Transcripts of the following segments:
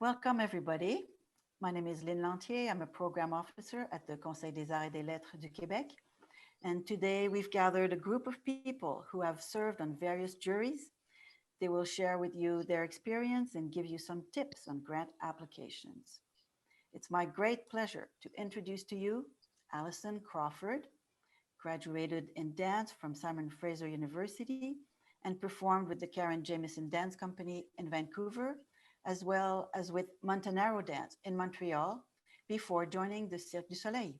Welcome, everybody. My name is Lynn Lantier. I'm a program officer at the Conseil des Arts et des Lettres du Québec. And today we've gathered a group of people who have served on various juries. They will share with you their experience and give you some tips on grant applications. It's my great pleasure to introduce to you Alison Crawford, graduated in dance from Simon Fraser University and performed with the Karen Jamieson Dance Company in Vancouver, as well as with Montanaro Dance in Montreal before joining the Cirque du Soleil.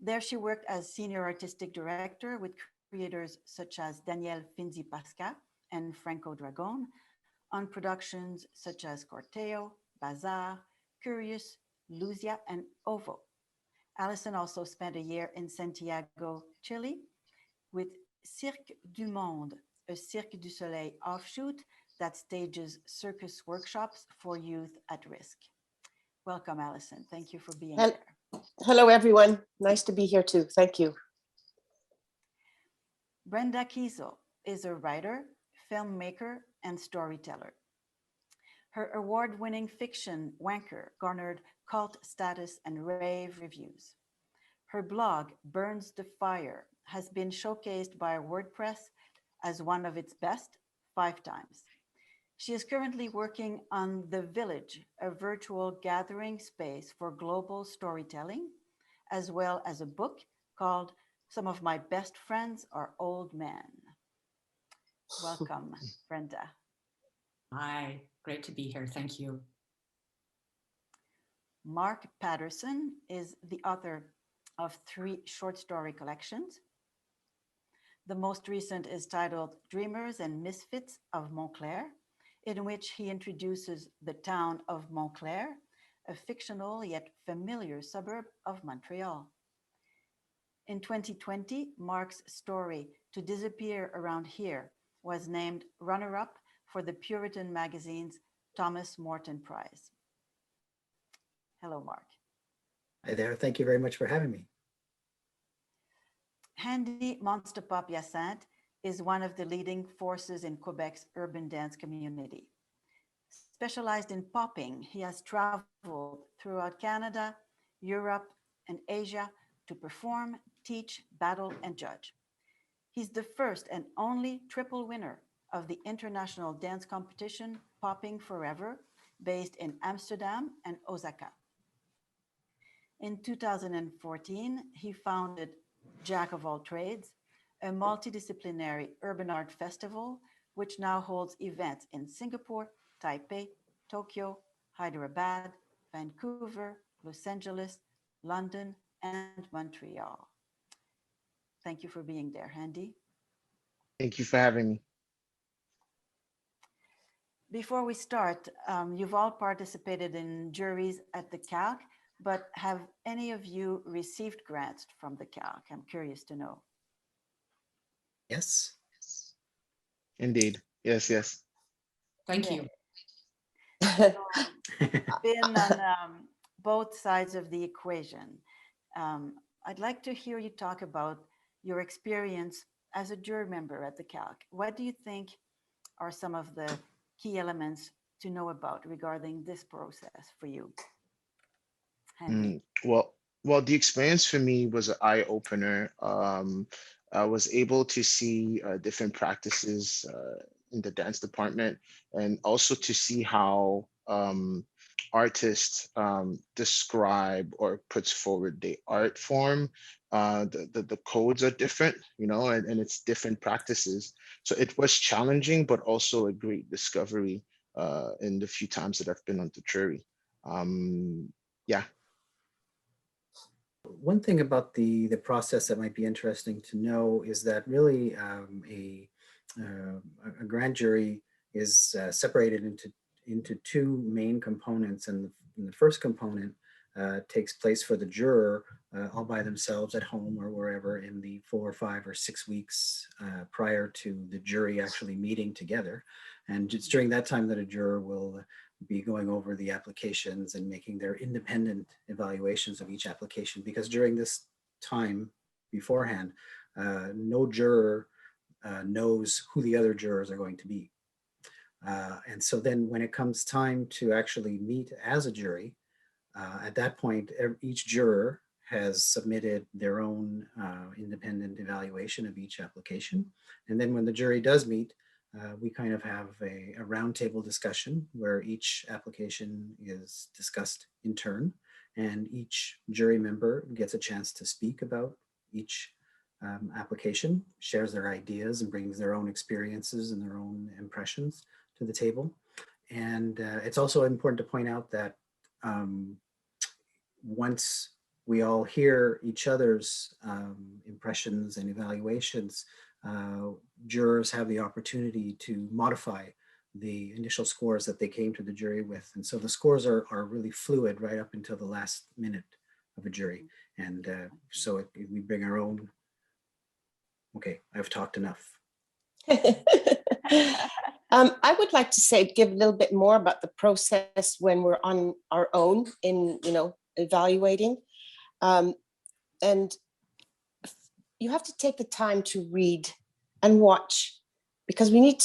There she worked as senior artistic director with creators such as Daniel Finzi-Pasca and Franco Dragon on productions such as Corteo, Bazaar, Curious, Luzia, and Ovo. Alison also spent a year in Santiago, Chile with Cirque du Monde, a Cirque du Soleil offshoot that stages circus workshops for youth at risk. Welcome, Alison. Thank you for being here. Hello, everyone. Nice to be here too. Thank you. Brenda Kiesel is a writer, filmmaker, and storyteller. Her award-winning fiction, Wanker, garnered cult status and rave reviews. Her blog, Burns the Fire, has been showcased by WordPress as one of its best 5 times. She is currently working on The Village, a virtual gathering space for global storytelling, as well as a book called Some of My Best Friends Are Old Men. Welcome, Brenda. Hi, great to be here. Thank you. Mark Patterson is the author of 3 short story collections. The most recent is titled Dreamers and Misfits of Montclair, in which he introduces the town of Montclair, a fictional yet familiar suburb of Montreal. In 2020, Mark's story To Disappear Around Here was named runner-up for the Puritan magazine's Thomas Morton Prize. Hello, Mark. Hi there. Thank you very much for having me. Handy Monstepop-Hyacinthe is one of the leading forces in Quebec's urban dance community. Specialized in popping, he has traveled throughout Canada, Europe, and Asia to perform, teach, battle, and judge. He's the first and only triple winner of the international dance competition Popping Forever, based in Amsterdam and Osaka. In 2014, he founded Jack of All Trades, a multidisciplinary urban art festival, which now holds events in Singapore, Taipei, Tokyo, Hyderabad, Vancouver, Los Angeles, London, and Montreal. Thank you for being there, Handy. Thank you for having me. Before we start, you've all participated in juries at the CALC, but have any of you received grants from the CALC? I'm curious to know. Yes. Indeed. Yes. Thank you. Been on both sides of the equation. I'd like to hear you talk about your experience as a jury member at the CALC. What do you think are some of the key elements to know about regarding this process for you? Well, the experience for me was an eye opener. I was able to see different practices in the dance department, and also to see how artists describe or puts forward the art form. The codes are different, and it's different practices. So it was challenging, but also a great discovery in the few times that I've been on the jury. Yeah. One thing about the process that might be interesting to know is that really a grand jury is separated into 2 main components, and the first component takes place for the juror all by themselves at home or wherever in the 4 or 5 or 6 weeks prior to the jury actually meeting together. And it's during that time that a juror will be going over the applications and making their independent evaluations of each application, because during this time beforehand, no juror knows who the other jurors are going to be. And so then when it comes time to actually meet as a jury, at that point, each juror has submitted their own independent evaluation of each application. And then when the jury does meet, we kind of have a roundtable discussion where each application is discussed in turn, and each jury member gets a chance to speak about each application, shares their ideas and brings their own experiences and their own impressions to the table. And it's also important to point out that once we all hear each other's impressions and evaluations, jurors have the opportunity to modify the initial scores that they came to the jury with. And so the scores are really fluid right up until the last minute of a jury. And so we bring our own, okay, I've talked enough. I would like to say, give a little bit more about the process when we're on our own in, evaluating. And you have to take the time to read and watch, because we need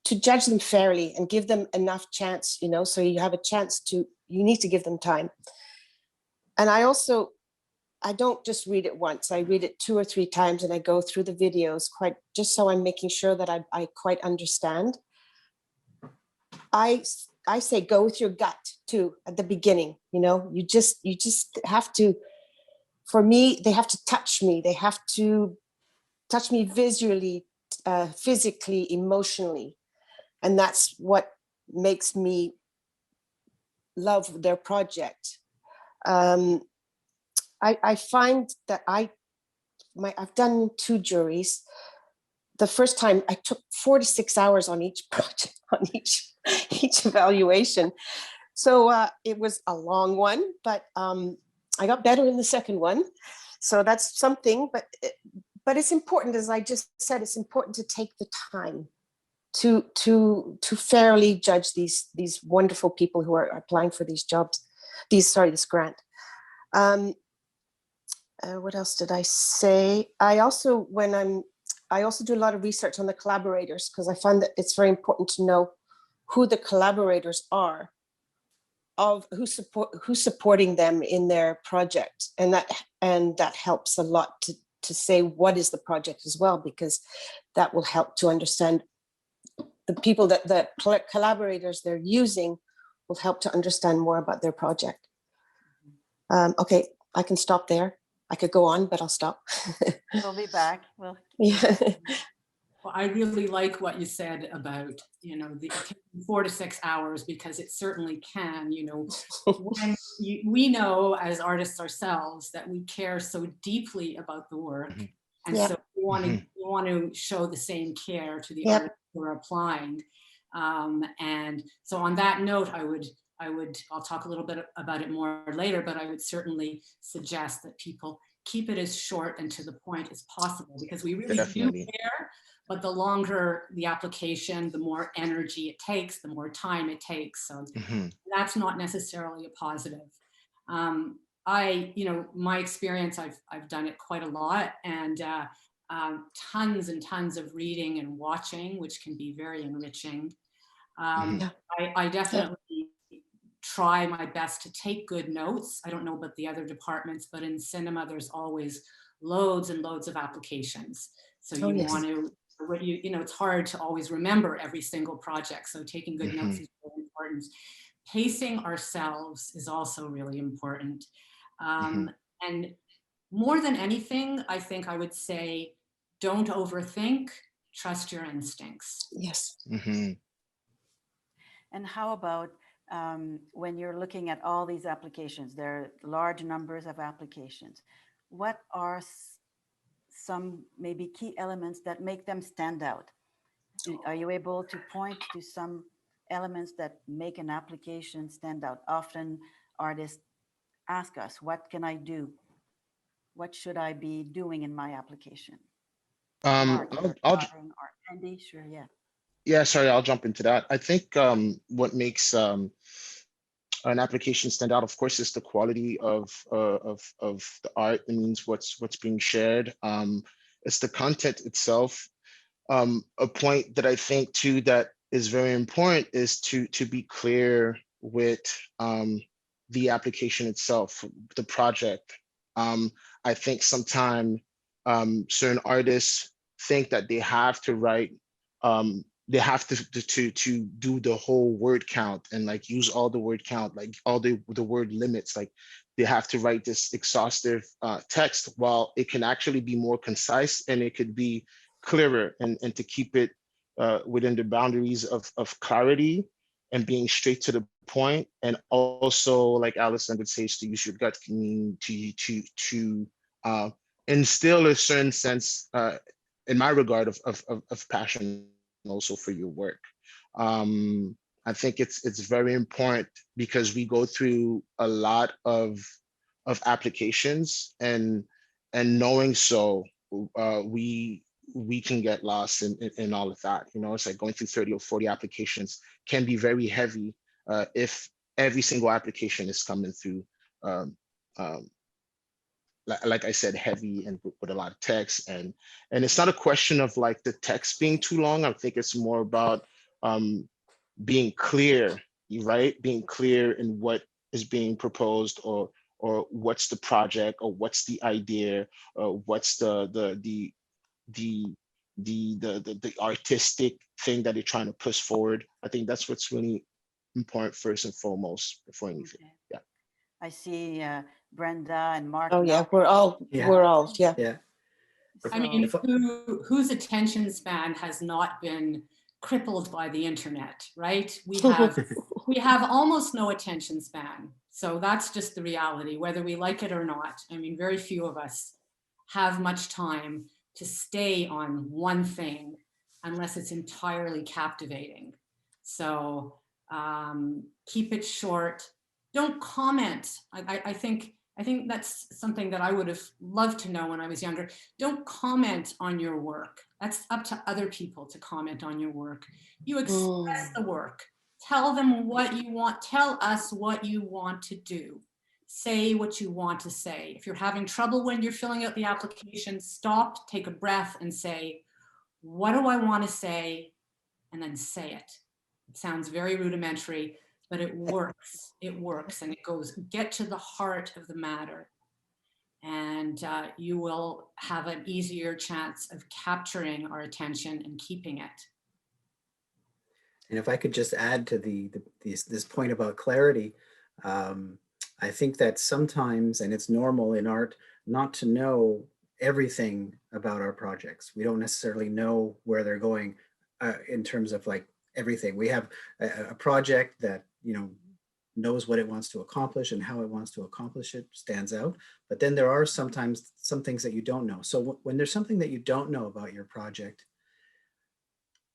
to judge them fairly and give them enough chance, so you have a chance you need to give them time. And I don't just read it once, I read it 2 or 3 times, and I go through the videos just so I'm making sure that I quite understand. I say go with your gut too at the beginning. You just have to, for me, they have to touch me. They have to touch me visually, physically, emotionally. And that's what makes me love their project. I find that I've done 2 juries. The first time I took 4 to 6 hours on each project, on each evaluation. So it was a long one, but I got better in the second one. So that's something, but it's important, as I just said, it's important to take the time to fairly judge these wonderful people who are applying for these jobs, this grant. What else did I say? I also do a lot of research on the collaborators, because I find that it's very important to know who the collaborators are, of who's supporting them in their project, and that helps a lot to say what is the project as well, because that will help to understand the people that the collaborators they're using will help to understand more about their project. Okay, I can stop there. I could go on, but I'll stop. We'll be back. Yeah. Well, I really like what you said about, the 4 to 6 hours, because it certainly can, when we know as artists ourselves that we care so deeply about the work. And Yep. so we want to show the same care to the Yep. artists who are applying. And so on that note, I'll talk a little bit about it more later, but I would certainly suggest that people keep it as short and to the point as possible, because we really do care. But the longer the application, the more energy it takes, the more time it takes. So that's not necessarily a positive. My experience, I've done it quite a lot, and tons and tons of reading and watching, which can be very enriching. I definitely try my best to take good notes. I don't know about the other departments, but in cinema, there's always loads and loads of applications. So you want to, it's hard to always remember every single project. So taking good notes is really important. Pacing ourselves is also really important. And more than anything, I think I would say, don't overthink, trust your instincts. Yes. And how about when you're looking at all these applications, there are large numbers of applications. What are some maybe key elements that make them stand out? Are you able to point to some elements that make an application stand out? Often artists ask us, what can I do? What should I be doing in my application? Mark, or Andy, sure, yeah. Yeah, sorry, I'll jump into that. I think what makes an application stand out, of course, is the quality of the art. It means what's being shared. It's the content itself. A point that I think too that is very important is to be clear with the application itself, the project. I think sometimes certain artists think that they have to write, they have to do the whole word count and like use all the word count, like all the word limits, like they have to write this exhaustive text, while it can actually be more concise and it could be clearer, and to keep it within the boundaries of clarity and being straight to the point. And also, like Allison would say, is to use your gut to instill a certain sense, in my regard, of passion also for your work. I think it's very important because we go through a lot of applications, and knowing so, we can get lost in all of that. You know, it's like going through 30 or 40 applications can be very heavy if every single application is coming through, like I said, heavy and with a lot of text. And it's not a question of like the text being too long. I think it's more about being clear, right? Being clear in what is being proposed, or what's the project, or what's the idea, or what's the artistic thing that you're trying to push forward. I think that's what's really important first and foremost before anything. Okay. Yeah. I see Brenda and Mark. Oh yeah, now. we're all yeah. Yeah. I mean, If I- whose attention span has not been crippled by the internet, right? We have almost no attention span. So that's just the reality, whether we like it or not. I mean, very few of us have much time to stay on one thing unless it's entirely captivating. So keep it short. Don't comment. I think that's something that I would have loved to know when I was younger. Don't comment on your work. That's up to other people to comment on your work. You express the work. Tell them what you want. Tell us what you want to do. Say what you want to say. If you're having trouble when you're filling out the application, stop, take a breath and say, what do I want to say? And then say it. It sounds very rudimentary, but it works. It works, and it goes, get to the heart of the matter. And you will have an easier chance of capturing our attention and keeping it. And if I could just add to this point about clarity, I think that sometimes, and it's normal in art, not to know everything about our projects. We don't necessarily know where they're going in terms of like everything. We have a project that, you know, knows what it wants to accomplish and how it wants to accomplish it, stands out. But then there are sometimes some things that you don't know. So when there's something that you don't know about your project,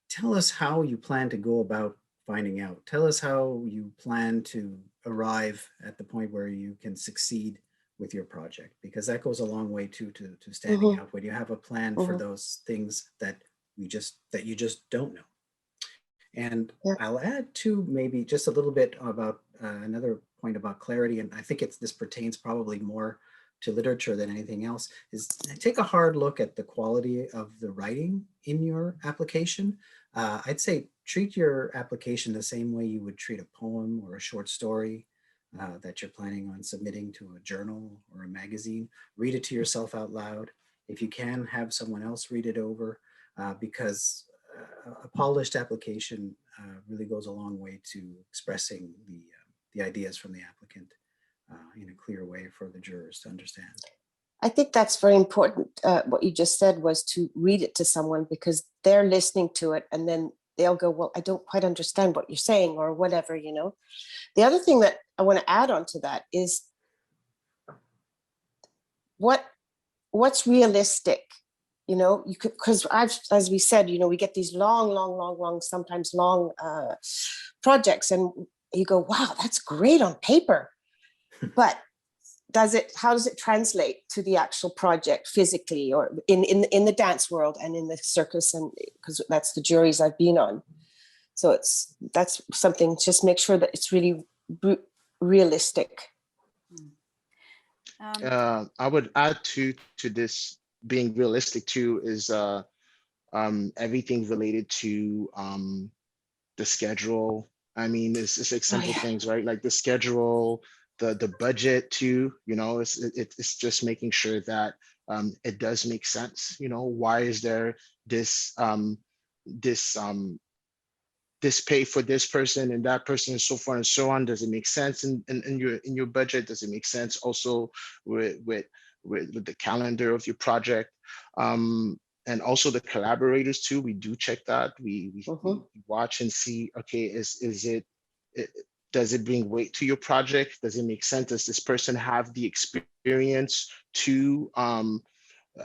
tell us how you plan to go about finding out. Tell us how you plan to arrive at the point where you can succeed with your project, because that goes a long way too to standing out, when you have a plan for those things that you just don't know. And I'll add to maybe just a little bit about another point about clarity, and I think this pertains probably more to literature than anything else, is take a hard look at the quality of the writing in your application. I'd say treat your application the same way you would treat a poem or a short story that you're planning on submitting to a journal or a magazine. Read it to yourself out loud. If you can, have someone else read it over, because a polished application really goes a long way to expressing the ideas from the applicant in a clear way for the jurors to understand. I think that's very important. What you just said was to read it to someone, because they're listening to it and then they'll go, well, I don't quite understand what you're saying, or whatever, you know. The other thing that I want to add on to that is what's realistic, you know, you could, because as we said, you know, we get these long, sometimes long projects, and you go, wow, that's great on paper. But how does it translate to the actual project physically, or in the dance world and in the circus, and because that's the juries I've been on. So that's something, just make sure that it's really realistic. I would add to this being realistic too, is everything related to the schedule. I mean, it's like Oh, simple yeah. things, right? Like the schedule, the budget too, it's just making sure that it does make sense. Why is there this this this pay for this person and that person and so forth and so on? Does it make sense in your budget? Does it make sense also with the calendar of your project? And also the collaborators too. We do check that. We watch and see, okay, it does it bring weight to your project? Does it make sense? Does this person have the experience to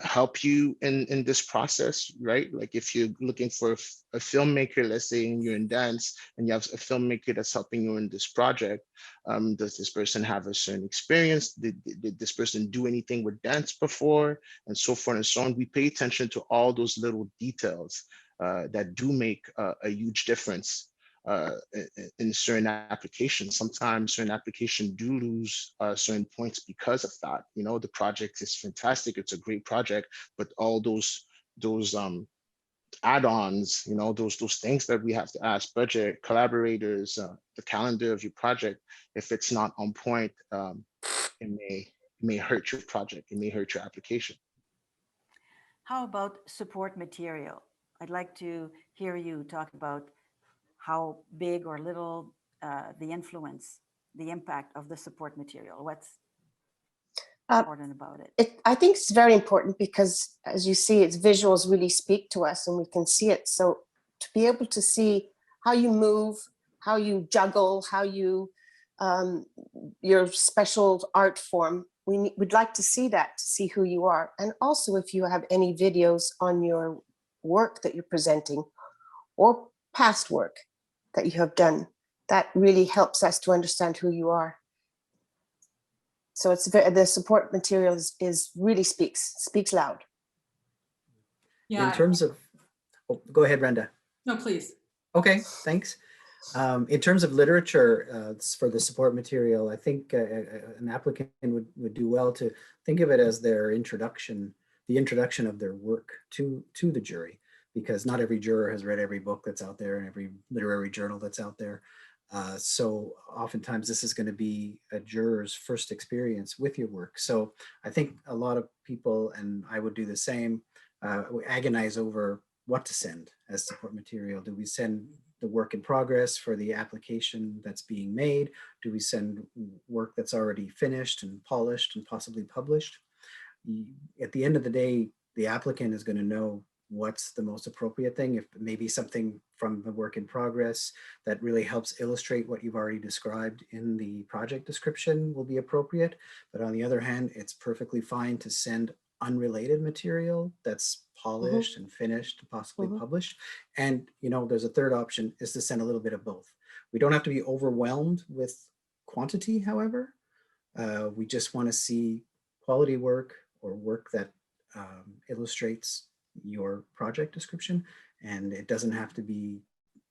help you in this process, right? Like if you're looking for a filmmaker, let's say, and you're in dance and you have a filmmaker that's helping you in this project, does this person have a certain experience? Did this person do anything with dance before? And so forth and so on. We pay attention to all those little details that do make a huge difference in certain applications. Sometimes certain applications do lose certain points because of that. The project is fantastic, it's a great project, but all those add-ons, those things that we have to ask, budget, collaborators, the calendar of your project, if it's not on point, it may hurt your project, it may hurt your application. How about support material? I'd like to hear you talk about how big or little the influence, the impact of the support material. What's important about it? I think it's very important because, as you see, its visuals really speak to us and we can see it. So to be able to see how you move, how you juggle, how you, your special art form, we'd like to see that, to see who you are. And also if you have any videos on your work that you're presenting or past work that you have done, that really helps us to understand who you are. So the support material is really speaks loud. Yeah. In terms of, go ahead, Brenda. No, please. Okay, thanks. In terms of literature for the support material, I think an applicant would do well to think of it as their introduction, the introduction of their work to the jury, because not every juror has read every book that's out there and every literary journal that's out there. So oftentimes this is going to be a juror's first experience with your work. So I think a lot of people, and I would do the same, agonize over what to send as support material. Do we send the work in progress for the application that's being made? Do we send work that's already finished and polished and possibly published? At the end of the day, the applicant is going to know what's the most appropriate thing. If maybe something from the work in progress that really helps illustrate what you've already described in the project description will be appropriate. But on the other hand, it's perfectly fine to send unrelated material that's polished and finished, possibly published. And there's a third option, is to send a little bit of both. We don't have to be overwhelmed with quantity, however. We just want to see quality work or work that illustrates your project description, and it doesn't have to be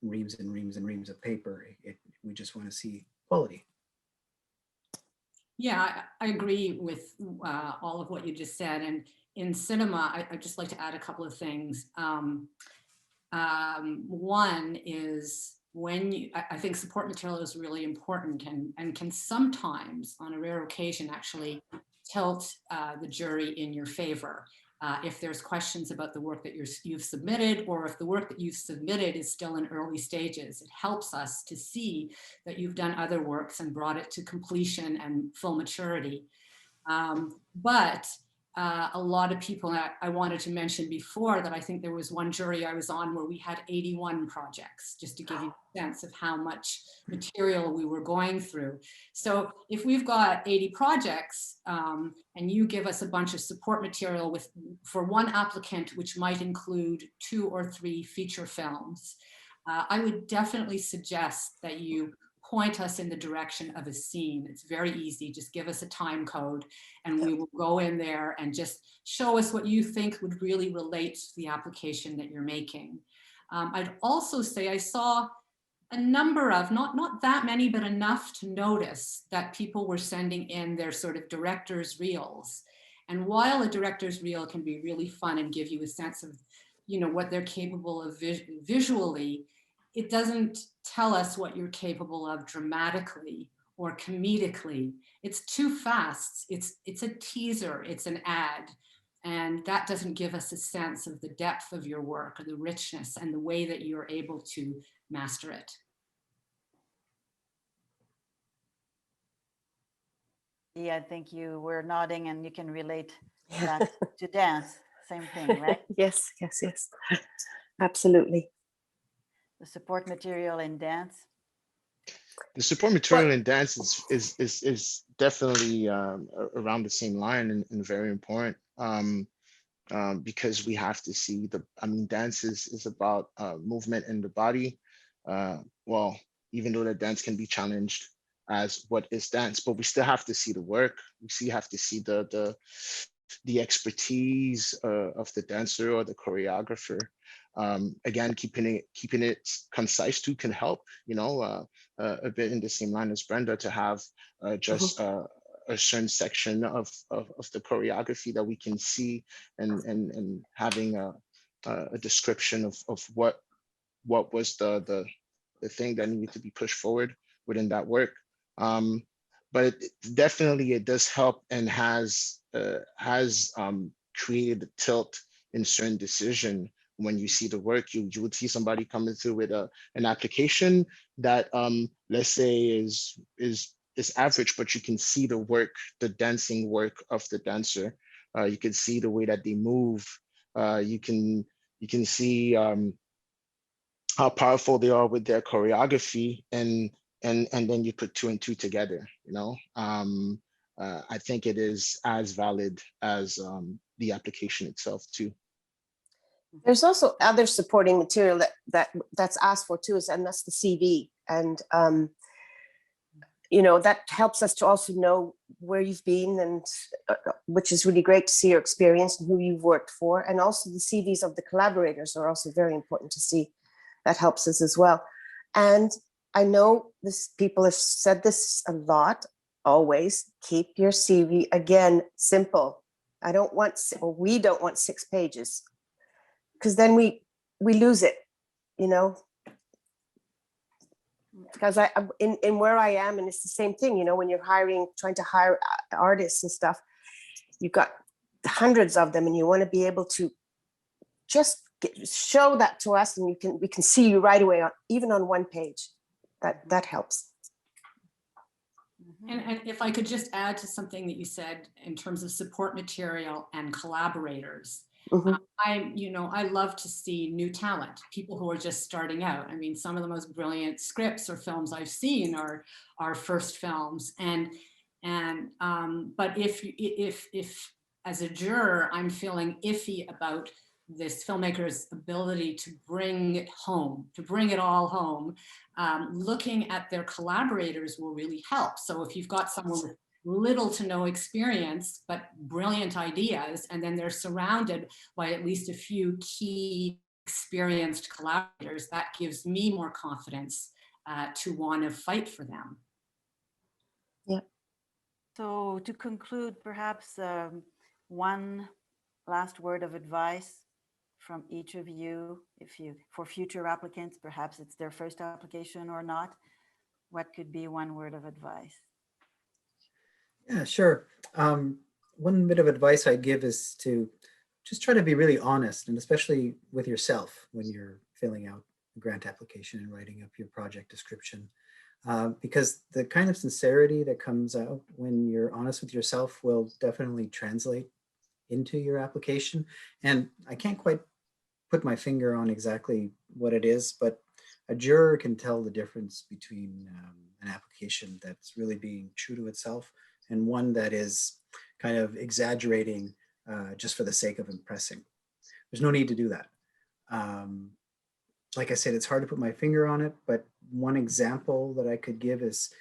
reams and reams and reams of paper. We just want to see quality. Yeah, I agree with all of what you just said. And in cinema, I'd just like to add a couple of things. One is I think support material is really important and can sometimes, on a rare occasion, actually tilt the jury in your favor. If there's questions about the work that you've submitted, or if the work that you've submitted is still in early stages, it helps us to see that you've done other works and brought it to completion and full maturity. But a lot of people, I wanted to mention before that I think there was one jury I was on where we had 81 projects, just to give you a sense of how much material we were going through. So if we've got 80 projects and you give us a bunch of support material for one applicant, which might include 2 or 3 feature films, I would definitely suggest that you point us in the direction of a scene. It's very easy. Just give us a time code and we will go in there and just show us what you think would really relate to the application that you're making. I'd also say I saw a number of, not that many, but enough to notice that people were sending in their sort of director's reels. And while a director's reel can be really fun and give you a sense of, what they're capable of visually, it doesn't tell us what you're capable of dramatically or comedically. It's too fast. It's a teaser, it's an ad. And that doesn't give us a sense of the depth of your work or the richness and the way that you're able to master it. Yeah, I think you were nodding and you can relate that to dance. Same thing, right? Yes, yes, yes. Absolutely. The support material in dance. The support material in dance is definitely around the same line and very important, because we have to see I mean, dance is about movement in the body. Well, even though the dance can be challenged as what is dance, but we still have to see the work. We still have to see the expertise of the dancer or the choreographer. Again, keeping it concise too can help, you know, a bit in the same line as Brenda, to have just a certain section of the choreography that we can see, and having a description of what was the thing that needed to be pushed forward within that work. But definitely it does help, and has created a tilt in certain decision. When you see the work, you would see somebody coming through with an application that let's say is average, but you can see the work, the dancing work of the dancer. You can see the way that they move. You can see how powerful they are with their choreography, and then you put two and two together, you know. I think it is as valid as the application itself too. There's also other supporting material that's asked for too, and that's the CV. And you know, that helps us to also know where you've been, and which is really great to see your experience and who you've worked for. And also the CVs of the collaborators are also very important to see. That helps us as well. And I know people have said this a lot, always keep your CV, again, simple. I don't want, or we don't want 6 pages, because then we lose it, you know. Because in where I am, and it's the same thing, you know, when you're trying to hire artists and stuff, you've got hundreds of them, and you want to be able to just show that to us, and we can see you right away, even on 1 page. That helps. And if I could just add to something that you said in terms of support material and collaborators, I love to see new talent, people who are just starting out. I mean, some of the most brilliant scripts or films I've seen are first films, but if as a juror I'm feeling iffy about this filmmaker's ability to bring it home, to bring it all home, looking at their collaborators will really help. So if you've got someone with little to no experience, but brilliant ideas, and then they're surrounded by at least a few key experienced collaborators, that gives me more confidence to want to fight for them. Yeah. So to conclude, perhaps one last word of advice from each of you, for future applicants, perhaps it's their first application or not, what could be one word of advice? Yeah, sure. One bit of advice I'd give is to just try to be really honest, and especially with yourself when you're filling out a grant application and writing up your project description. Because the kind of sincerity that comes out when you're honest with yourself will definitely translate into your application. And I can't quite put my finger on exactly what it is, but a juror can tell the difference between an application that's really being true to itself and one that is kind of exaggerating just for the sake of impressing. There's no need to do that. Like I said, it's hard to put my finger on it, but one example that I could give is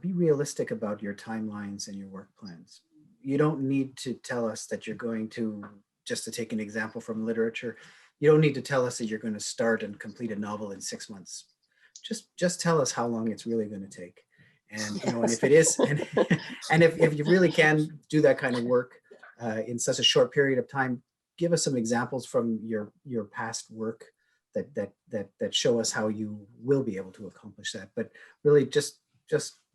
be realistic about your timelines and your work plans. You don't need to tell us that you're going to, just to take an example from literature, you don't need to tell us that you're going to start and complete a novel in 6 months. Just tell us how long it's really going to take. And, you know, and if it is, and if you really can do that kind of work in such a short period of time, give us some examples from your past work that show us how you will be able to accomplish that. But really, just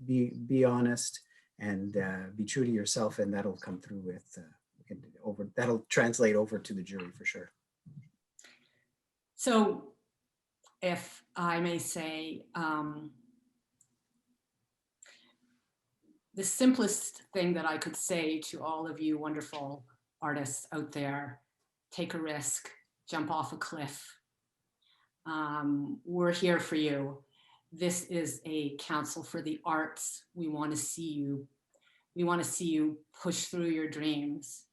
be honest and be true to yourself, and that'll come through with that'll translate over to the jury for sure. So, if I may say, the simplest thing that I could say to all of you wonderful artists out there: take a risk, jump off a cliff. We're here for you. This is a council for the arts. We want to see you. We want to see you push through your dreams.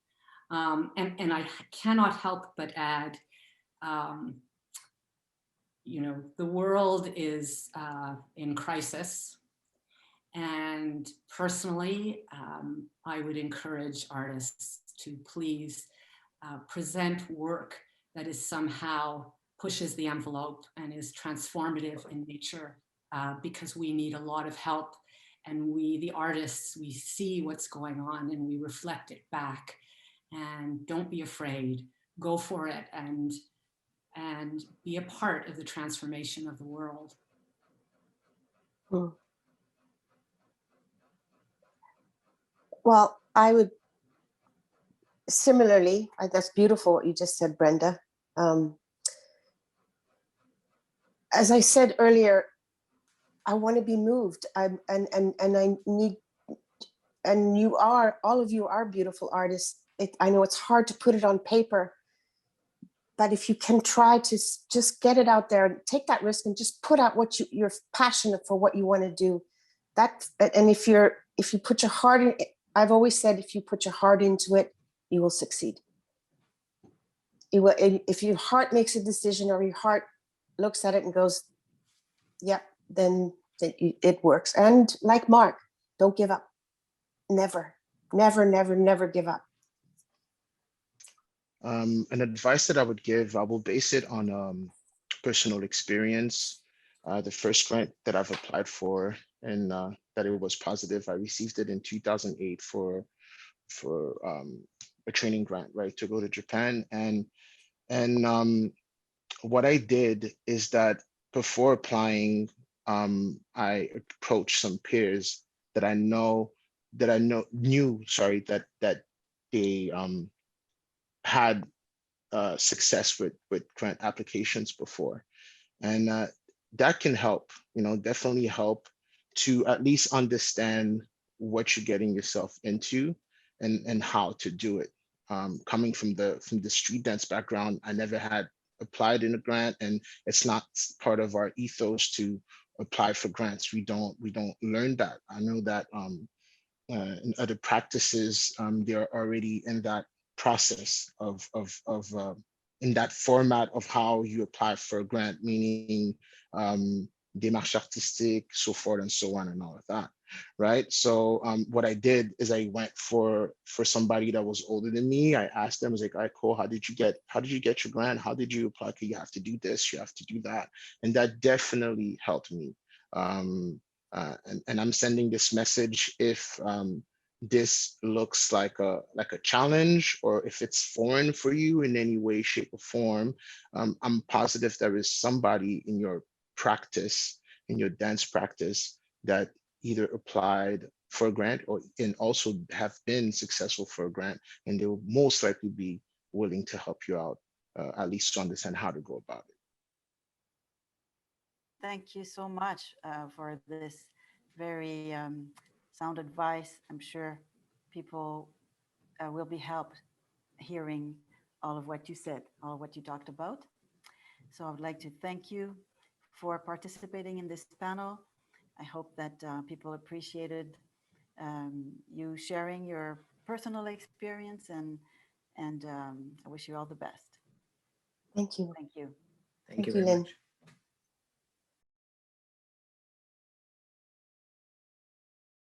And I cannot help but add, you know, the world is in crisis. And personally, I would encourage artists to please present work that is somehow pushes the envelope and is transformative in nature, because we need a lot of help. And we, the artists, we see what's going on and we reflect it back. And don't be afraid, go for it, and be a part of the transformation of the world. Well, I would similarly, that's beautiful what you just said, Brenda. As I said earlier, I want to be moved. And I need, and you are, all of you are beautiful artists. I know it's hard to put it on paper, but if you can try to just get it out there and take that risk and just put out what you're passionate for, what you want to do, that, and if you put your heart in, I've always said, if you put your heart into it, you will succeed. You will, if your heart makes a decision or your heart looks at it and goes, yep, then it works. And like Mark, don't give up. Never, never, never, never give up. An advice that I would give, I will base it on personal experience. The first grant that I've applied for, and that it was positive, I received it in 2008 for a training grant, right, to go to Japan. And what I did is that before applying, I approached some peers that I knew that they had success with grant applications before. And that can help, you know, definitely help to at least understand what you're getting yourself into and how to do it. Coming from the street dance background, I never had applied in a grant, and it's not part of our ethos to apply for grants. We don't learn that. I know that in other practices, they're already in that process of in that format of how you apply for a grant, meaning démarche artistique, so forth and so on and all of that, right? So what I did is I went for somebody that was older than me. I asked them, I was like, all right, cool, how did you get your grant? How did you apply? Okay, you have to do this, you have to do that. And that definitely helped me. And I'm sending this message if this looks like a challenge, or if it's foreign for you in any way, shape, or form. I'm positive there is somebody in your practice, in your dance practice, that either applied for a grant or and also have been successful for a grant, and they will most likely be willing to help you out, at least to understand how to go about it. Thank you so much for this very sound advice. I'm sure people will be helped hearing all of what you said, all of what you talked about. So I would like to thank you for participating in this panel. I hope that people appreciated you sharing your personal experience, and I wish you all the best. Thank you. Thank you. Thank you Thank you, very Lynn. much.